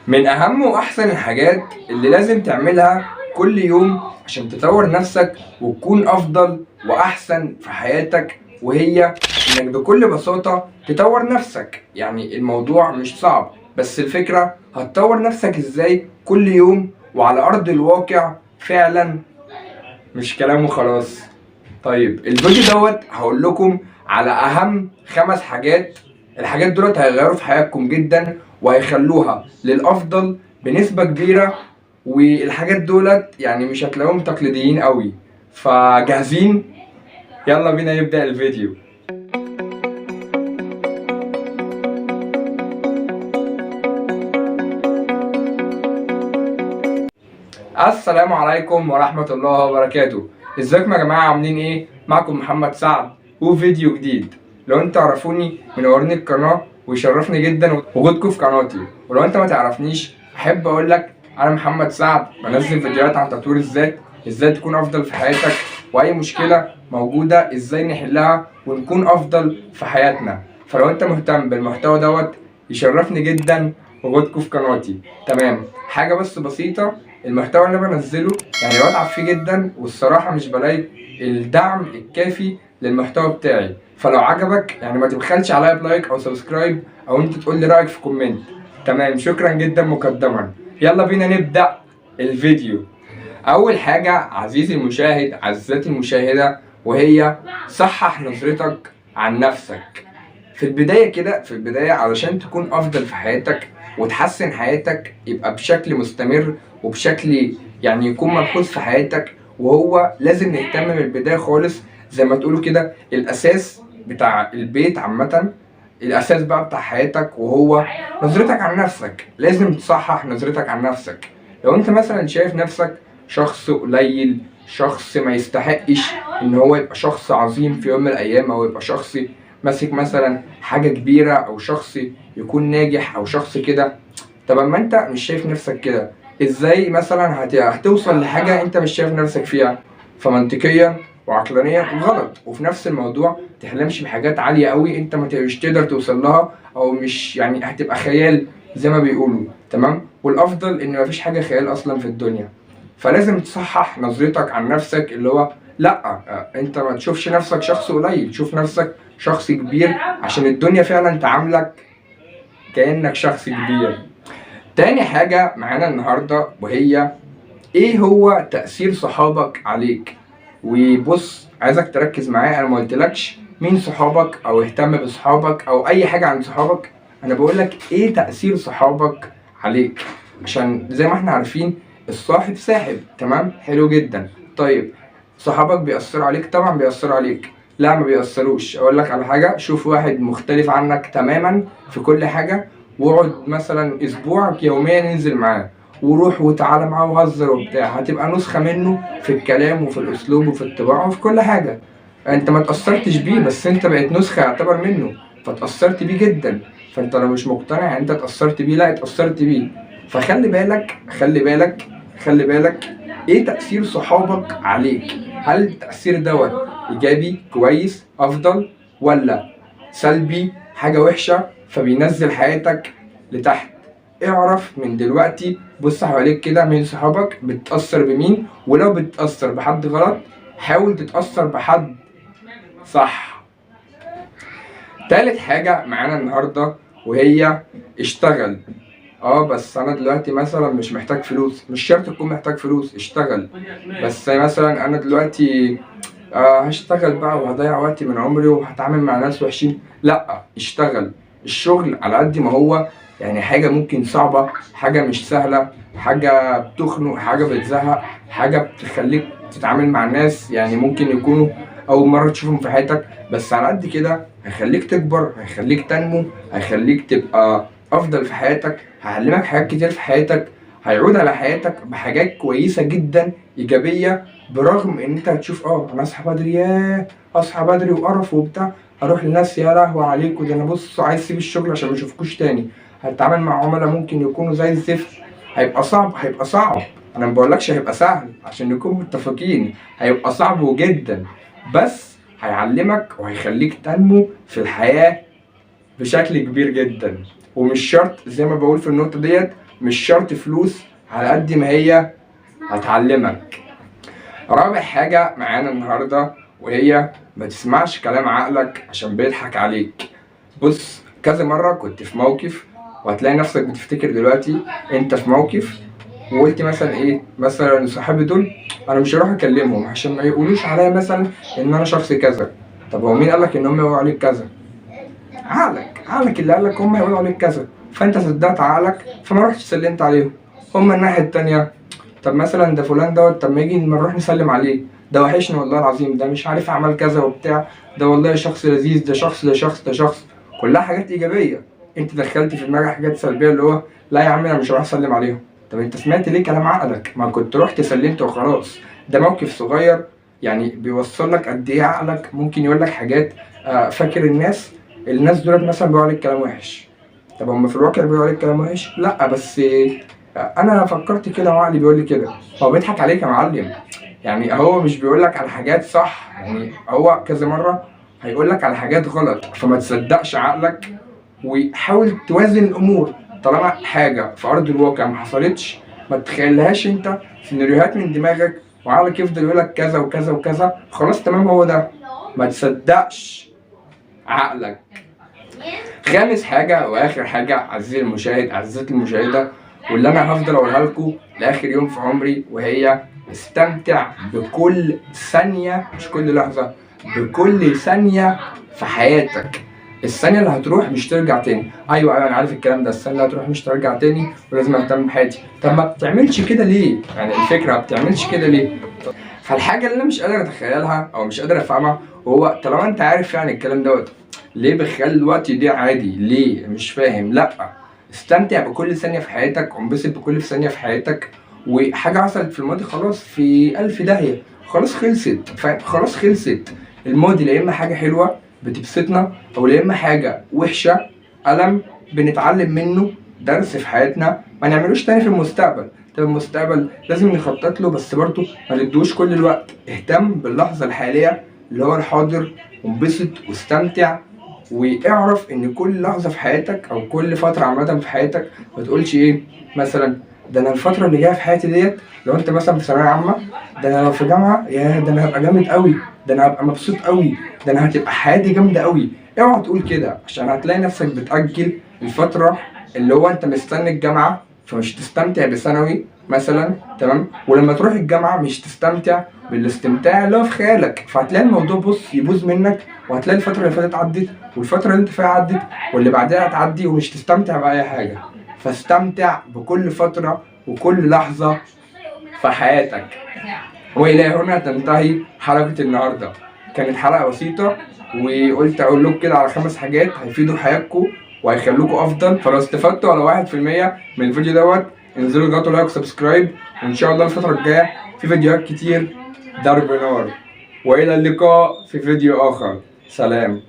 من أهم وأحسن الحاجات اللي لازم تعملها كل يوم عشان تطور نفسك وتكون أفضل وأحسن في حياتك، وهي إنك بكل بساطة تطور نفسك. يعني الموضوع مش صعب، بس الفكرة هتطور نفسك إزاي كل يوم وعلى أرض الواقع فعلا، مش كلام وخلاص. طيب الفيديو دوت هقول لكم على أهم 5 حاجات. الحاجات دولت هيغيروا في حياتكم جدا وهيخلوها للأفضل بنسبة كبيرة، والحاجات دولت يعني مش هتلاقوهم تقليديين قوي. فجاهزين؟ يلا بينا نبدأ الفيديو. السلام عليكم ورحمة الله وبركاته. ازيكم يا جماعة، عاملين ايه؟ معكم محمد سعد وفيديو جديد. لو انت تعرفوني منورين القناة ويشرفني جدا وجودكم في قناتي، ولو انت ما تعرفنيش احب اقول لك انا محمد سعد، بنزل فيديوهات عن تطوير الذات، ازاي تكون افضل في حياتك، واي مشكلة موجودة ازاي نحلها ونكون افضل في حياتنا. فلو انت مهتم بالمحتوى دوت يشرفني جدا وجودكم في قناتي. تمام، حاجة بس بسيطة، المحتوى اللي بنزله يعني بتعب فيه جدا، والصراحة مش بلاقي الدعم الكافي للمحتوى بتاعي. فلو عجبك يعني ما تبخلش عليا بلايك او سبسكرايب، او انت تقول لي رأيك في كومنت. تمام، شكرا جدا مقدما. يلا بينا نبدأ الفيديو. اول حاجة عزيزي المشاهد، عزيزتي المشاهدة، وهي صحح نظرتك عن نفسك. في البداية كده، في البداية علشان تكون أفضل في حياتك وتحسن حياتك يبقى بشكل مستمر وبشكل يعني يكون ملحوظ في حياتك، وهو لازم نهتم من البداية خالص. زي ما تقولوا كده الأساس بتاع البيت عامة، الأساس بقى بتاع حياتك، وهو نظرتك عن نفسك. لازم تصحح نظرتك عن نفسك. لو أنت مثلا شايف نفسك شخص قليل، شخص ما يستحقش إن هو يبقى شخص عظيم في يوم من الأيام، أو يبقى شخص ماسك مثلا حاجة كبيرة، أو شخص يكون ناجح، أو شخص كده. طب اما انت مش شايف نفسك كده، ازاي مثلا هتوصل لحاجة انت مش شايف نفسك فيها؟ فمنطقيا وعقلانيا غلط. وفي نفس الموضوع تحلمش بحاجات عالية قوي انت مش تقدر توصل لها، او مش يعني هتبقى خيال زي ما بيقولوا. تمام، والافضل ان مفيش حاجة خيال اصلا في الدنيا. فلازم تصحح نظرتك عن نفسك، اللي هو لا، انت ما تشوفش نفسك شخص قليل، شوف نفسك شخص كبير، عشان الدنيا فعلا تعاملك كأنك شخص كبير. تاني حاجة معانا النهاردة، وهي ايه هو تأثير صحابك عليك. وبص، عايزك تركز معايا، انا ما قلتلكش مين صحابك او اهتم بصحابك او اي حاجة عن صحابك، انا بقولك ايه تأثير صحابك عليك. عشان زي ما احنا عارفين الصاحب ساحب. تمام، حلو جدا. طيب صحابك بيأثروا عليك؟ طبعا بيأثروا عليك. لا ما بيأثروش. اقول لك على حاجة، شوف واحد مختلف عنك تماما في كل حاجة، واقعد مثلا اسبوع يوميا انزل معاه، وروح وتعالى معاه وهزر وبتاع، هتبقى نسخة منه في الكلام وفي الاسلوب وفي الطباع وفي كل حاجة. انت ما تأثرتش بيه، بس انت بقيت نسخة يعتبر منه، فتأثرت بيه جدا. فانت لو مش مقتنع انت اتأثرت بيه، لا اتأثرت بيه. فخلي بالك، خلي بالك، خلي بالك ايه تأثير صحابك عليك. هل التأثير دوت ايجابي كويس افضل، ولا سلبي حاجة وحشة فبينزل حياتك لتحت؟ اعرف من دلوقتي، بص حواليك كده مين صحابك، بتتأثر بمين، ولو بتتأثر بحد غلط حاول تتأثر بحد صح. تالت حاجة معانا النهاردة، وهي اشتغل. بس انا دلوقتي مثلا مش محتاج فلوس. مش شرط تكون محتاج فلوس، اشتغل. بس مثلا انا دلوقتي هشتغل بقى وهضيع وقتي من عمري وهتعامل مع ناس وحشين. لا، اشتغل. الشغل على قد ما هو يعني حاجة ممكن صعبة، حاجة مش سهلة، حاجة بتخنق، حاجة بتزهق، حاجة بتخليك تتعامل مع ناس يعني ممكن يكونوا أول مرة تشوفهم في حياتك، بس على قد كده هيخليك تكبر، هيخليك تنمو، هيخليك تبقى أفضل في حياتك، هيعلمك حاجات كتير في حياتك، هيعود على حياتك بحاجات كويسة جدا إيجابية. برغم ان انت هتشوف انا اصحى بدري، اصحى بدري وقرف وبتاع، اروح للناس يا لهوي عليكم، ده انا بص عايز اسيب الشغل عشان ما اشوفكوش تاني. هتتعامل مع عملاء ممكن يكونوا زي الزفت، هيبقى صعب، هيبقى صعب. انا ما بقولكش هيبقى سهل عشان نكون متفقين، هيبقى صعب جدا، بس هيعلمك وهيخليك تنمو في الحياة بشكل كبير جدا. ومش شرط زي ما بقول في النقطة ديت، مش شرط فلوس على قد ما هي هتعلمك. رابع حاجة معانا النهاردة وهي ما تسمعش كلام عقلك عشان بيضحك عليك. بص، كذا مرة كنت في موقف وهتلاقي نفسك بتفتكر دلوقتي انت في موقف وقلت مثلا ايه، مثلا صحابي دول انا مش هروح اكلمهم عشان ما يقولوش عليا مثلا ان انا شخص كذا. طب هو مين قالك ان هم يقولوا عليك كذا؟ عقلك اللي قالك هم يقولوا عليك كذا، فانت صدقت عقلك فما رحتش سلمت عليهم. هم الناحية التانية، طب مثلا ده فلان دوت، طب ما يجي نروح نسلم عليه، ده وحشني والله العظيم، ده مش عارف عمل كذا وبتاع، ده والله شخص لذيذ، ده شخص كلها حاجات ايجابيه. انت دخلت في دماغك حاجات سلبيه اللي هو لا يا عم انا مش هروح اسلم عليهم. طب انت سمعت ليه كلام عقلك؟ ما كنت رحت سلمت وخلاص. ده موقف صغير يعني بيوصل لك قد ايه عقلك ممكن يقول لك حاجات. فاكر الناس دولت مثلا بيقولوا عليك كلام وحش، طب هم في الواقع بيقولوا عليك كلام وحش؟ لا، بس انا فكرت كده وعقلي بيقول لي كده. هو بيضحك عليك يا معلم، يعني هو مش بيقول لك على حاجات صح، يعني هو كذا مره هيقول لك على حاجات غلط، فما تصدقش عقلك وحاول توازن الامور. طالما حاجه في ارض الواقع ما حصلتش ما تخيلهاش انت سيناريوهات من دماغك وعقلك يفضل يقول لك كذا وكذا وكذا، خلاص تمام هو ده. ما تصدقش عقلك. خامس حاجه واخر حاجه عزيزي المشاهد، عزيزتي المشاهده، واللي انا هفضل اقولها لكم لاخر يوم في عمري، وهي استمتع بكل ثانيه، مش كل لحظه، بكل ثانيه في حياتك. الثانيه اللي هتروح مش ترجع تاني. ايوه انا عارف الكلام ده، الثانيه اللي هتروح مش ترجع تاني ولازم اهتم بحياتي. طب ما بتعملش كده ليه؟ يعني الفكره ما بتعملش كده ليه؟ فالحاجه اللي انا مش قادر اتخيلها او مش قادر افهمها، وهو طالما انت عارف يعني الكلام دوت ليه بتخلي الوقت يضيع عادي؟ ليه؟ مش فاهم. لا، استمتع بكل ثانية في حياتك وانبسط بكل ثانية في حياتك. وحاجة حصلت في الماضي خلاص في ألف داهية، خلاص خلصت، خلاص خلصت. الماضي لا إما حاجة حلوة بتبسطنا، أو لا إما حاجة وحشة ألم بنتعلم منه درس في حياتنا ما نعملوش تاني في المستقبل. طب المستقبل لازم نخطط له، بس برضه ما ندوش كل الوقت. اهتم باللحظة الحالية اللي هو الحاضر، وانبسط واستمتع. واعرف ان كل لحظه في حياتك او كل فتره عامه في حياتك ما تقولش ايه مثلا ده انا الفتره اللي جايه في حياتي ديت، لو انت مثلا في ثانويه عامه، ده انا لو في جامعه يا ده انا هبقى جامد قوي، ده انا هبقى مبسوط قوي، ده انا هتبقى حياتي جامده قوي. اوعى تقول كده، عشان هتلاقي نفسك بتاجل الفتره اللي هو انت مستني الجامعه، فمش تستمتع بثانوي مثلا، تمام؟ ولما تروح الجامعه مش تستمتع بالاستمتاع اللي هو في خيالك، فهتلاقي الموضوع بص يبوظ منك، وهتلاقي الفتره اللي فاتت عدت والفتره اللي انت فيها عدت واللي بعدها هتعدي ومش تستمتع باي حاجه. فاستمتع بكل فتره وكل لحظه في حياتك. والى هنا تنتهي حلقه النهارده. كانت حلقه بسيطه وقلت اقول لكم كده على 5 حاجات هيفيدوا حياتكم وهيخلوكم افضل. فلو استفدتوا على 1% من الفيديو دوت انزلوا اضغطوا لايك وسبسكرايب، وان شاء الله الفتره الجايه في فيديوهات كتير ضرب نار. والى اللقاء في فيديو اخر. سلام.